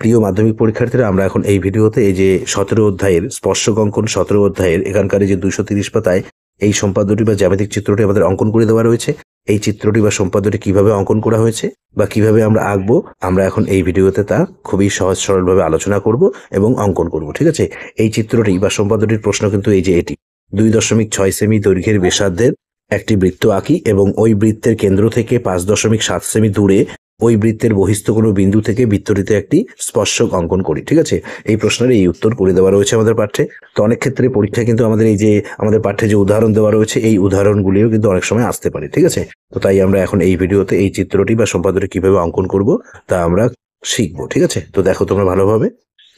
প্রিয় মাধ্যমিক পরীক্ষার্থীরা, আমরা এখন এই ভিডিওতে এই যে 17 অধ্যায়ের স্পর্শক অঙ্কন 17 অধ্যায়ের এখানকার এই যে 230 পাতায় এই সম্পাদ্যটি বা জ্যামিতিক চিত্রটি আমাদের অঙ্কন করে দেওয়া রয়েছে। এই চিত্রটি বা সম্পাদ্যটি কিভাবে অঙ্কন করা হয়েছে বা কিভাবে আমরা আঁকবো, আমরা এখন এই ভিডিওতে তা খুবই সহজ সরলভাবে আলোচনা করব এবং অঙ্কন করব। ঠিক আছে, এই চিত্রটি বা সম্পাদ্যটির প্রশ্ন কিন্তু এই যে এটি 2.6 সেমি দৈর্ঘ্যের ব্যাসার্ধের একটি বৃত্ত আঁকি এবং ওই বৃত্তের কেন্দ্র থেকে 5.7 সেমি দূরে ওই বৃত্তের বহিস্থ কোনো বিন্দু থেকে বৃত্তটিতে একটি স্পর্শক অঙ্কন করি। ঠিক আছে, এই প্রশ্নের এই উত্তর করে দেওয়া রয়েছে আমাদের পাঠ্যে। তো অনেক ক্ষেত্রে পরীক্ষায় কিন্তু আমাদের এই যে আমাদের পাঠ্যে যে উদাহরণ দেওয়া রয়েছে এই উদাহরণগুলিও কিন্তু অনেক সময় আসতে পারে। ঠিক আছে, তো তাই আমরা এখন এই ভিডিওতে এই চিত্রটি বা সম্পাদ্যটি কিভাবে অঙ্কন করব তা আমরা শিখবো। ঠিক আছে, তো দেখো তোমরা ভালোভাবে।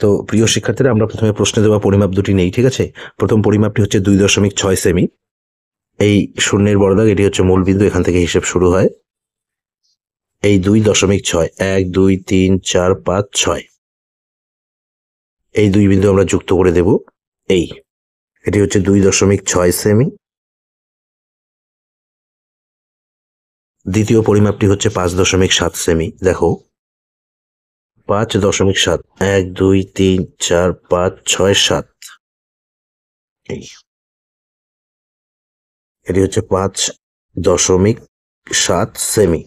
তো প্রিয় শিক্ষার্থীরা, আমরা প্রথমে প্রশ্নে দেওয়া পরিমাপ দুটি নেই। ঠিক আছে, প্রথম পরিমাপটি হচ্ছে 2.6 সেমি। এই শূন্যের বড় দাগ, এটি হচ্ছে মূল বিন্দু, এখান থেকে হিসেব শুরু হয়। এই 2.6, 1 2 3 4 5 6, এই দুই বিন্দু আমরা যুক্ত করে দেব। এটি হচ্ছে 2.6 সেমি। দ্বিতীয় পরিমাপটি হচ্ছে 5.7 সেমি। দেখো 5.7, 1 2 3 4 5 6 7, এটি হচ্ছে 5.7 সেমি।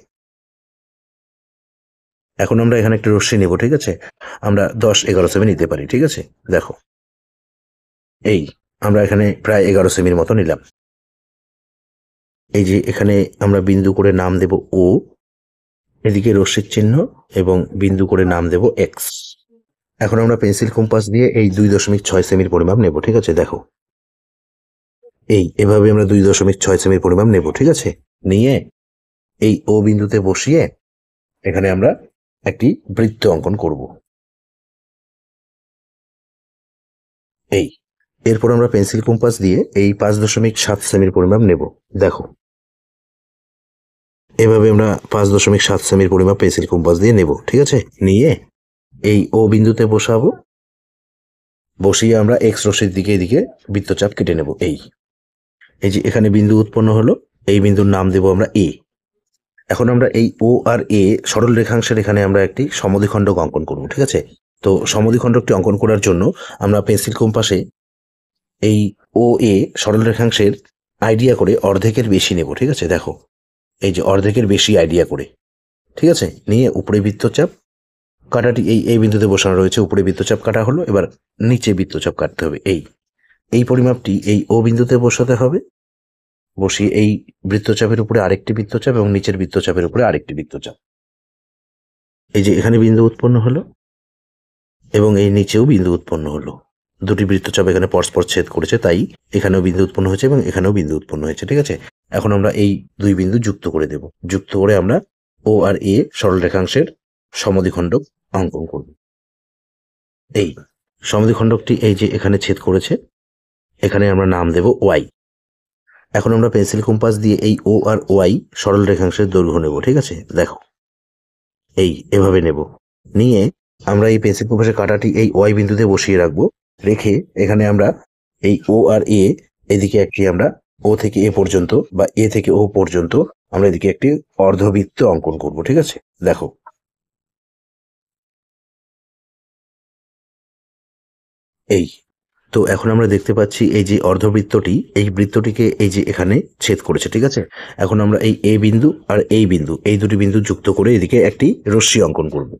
এখন আমরা এখানে একটা রশ্মি নেব। ঠিক আছে, আমরা 10-11 সেমি নিতে পারি। ঠিক আছে, দেখো আমরা এখানে প্রায় 11 সেমির মতো নিলাম। এই যে এখানে আমরা বিন্দু করে নাম দেব ও, এদিকে রশ্মির চিহ্ন এবং বিন্দু করে নাম দেব এক্স। এখন আমরা পেন্সিল কম্পাস দিয়ে এই 2.6 সেমির পরিমাপ নেব। ঠিক আছে, দেখো এভাবে আমরা 2.6 সেমির পরিমাপ নেব। ঠিক আছে, নিয়ে এই ও বিন্দুতে বসিয়ে এখানে আমরা একটি বৃত্ত অঙ্কন করব। এরপর আমরা পেন্সিল কম্পাস দিয়ে এই 5.7 সেমির পরিমাপ নেব। দেখো এভাবে আমরা 5.7 সেমির পরিমাপ পেন্সিল কম্পাস দিয়ে নেব। ঠিক আছে, নিয়ে এই ও বিন্দুতে বসাবো। বসিয়ে আমরা এক্স রশ্মির দিকে এদিকে বৃত্তচাপ কেটে নেব। এই যে এখানে বিন্দু উৎপন্ন হলো, এই বিন্দুর নাম দেব আমরা এ। এখন আমরা এই ও আর এ সরল রেখাংশের এখানে আমরা একটি সমদ্বিখণ্ডক অঙ্কন করব। ঠিক আছে, তো সমদ্বিখণ্ডকটি অঙ্কন করার জন্য আমরা পেন্সিল কম্পাসে এই ও এ সরল রেখাংশের আইডিয়া করে অর্ধেকের বেশি নেব। ঠিক আছে, দেখো এই যে অর্ধেকের বেশি আইডিয়া করে। ঠিক আছে, নিয়ে উপরে বৃত্তচাপ কাটাটি এই বিন্দুতে বসানো রয়েছে, উপরে বৃত্তচাপ কাটা হলো। এবার নিচে বৃত্তচাপ কাটতে হবে। এই পরিমাপটি এই ও বিন্দুতে বসাতে হবে। বসিয়ে এই বৃত্তচাপের উপরে আরেকটি বৃত্তচাপ এবং নিচের বৃত্তচাপের উপরে আরেকটি বৃত্তচাপ। এই যে এখানে বিন্দু উৎপন্ন হলো এবং এই নিচেও বিন্দু উৎপন্ন হলো। দুটি বৃত্তচাপ এখানে পরস্পর ছেদ করেছে, তাই এখানেও বিন্দু উৎপন্ন হয়েছে এবং এখানেও বিন্দু উৎপন্ন হয়েছে। ঠিক আছে, এখন আমরা এই দুই বিন্দু যুক্ত করে দেব। যুক্ত করে আমরা ও আর এ সরল রেখাংশের সমদ্বিখণ্ডক অঙ্কন করব। এই সমদ্বিখণ্ডকটি এই যে এখানে ছেদ করেছে, এখানে আমরা নাম দেব ওয়াই। এখন আমরা পেন্সিল কম্পাস দিয়ে এই ও আর ওয়াই সরল রেখাংশের দৈর্ঘ্য নেব। ঠিক আছে, দেখো এভাবে নেব। নিয়ে আমরা এই পেন্সিল কম্পাসের কাঁটাটি এই ওয়াই বিন্দুতে বসিয়ে রাখবো। রেখে এখানে আমরা এই ও আর এ এদিকে একটি আমরা ও থেকে এ পর্যন্ত বা এ থেকে ও পর্যন্ত আমরা এদিকে একটি অর্ধবৃত্ত অঙ্কন করব। ঠিক আছে, দেখো তো এখন আমরা দেখতে পাচ্ছি এই যে অর্ধবৃত্তটি, এই বৃত্তটিকে এই যে এখানে ছেদ করেছে। ঠিক আছে, এখন আমরা এই এ বিন্দু আর এই বিন্দু, এই দুটি বিন্দু যুক্ত করে এদিকে একটি রশ্মি অঙ্কন করব।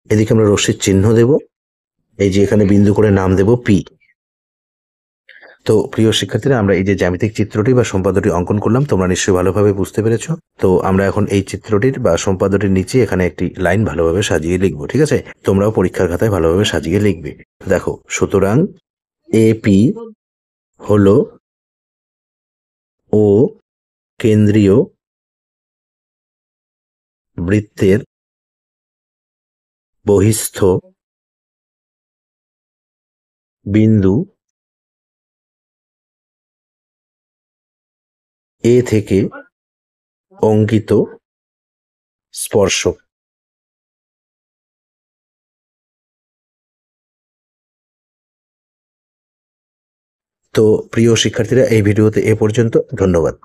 এদিকে আমরা রশ্মির চিহ্ন দেব। এই যে এখানে বিন্দু করে নাম দেব পি। তো প্রিয় শিক্ষার্থীরা, আমরা এই যে জ্যামিতিক চিত্রটি বা সম্পাদ্যটি অঙ্কন করলাম, তোমরা নিশ্চয়ই ভালোভাবে বুঝতে পেরেছো। তো আমরা এখন এই চিত্রটির বা সম্পাদ্যটির নিচে এখানে একটি লাইন ভালোভাবে সাজিয়ে লিখবো। ঠিক আছে, তোমরাও পরীক্ষার খাতায় ভালোভাবে সাজিয়ে লিখবে। দেখো, সুতরাং এপি হলো ও কেন্দ্রীয় বৃত্তের বহিস্থ বিন্দু এ থেকে অঙ্কিত স্পর্শক। তো প্রিয় শিক্ষার্থীরা, এই ভিডিওতে এ পর্যন্ত। ধন্যবাদ।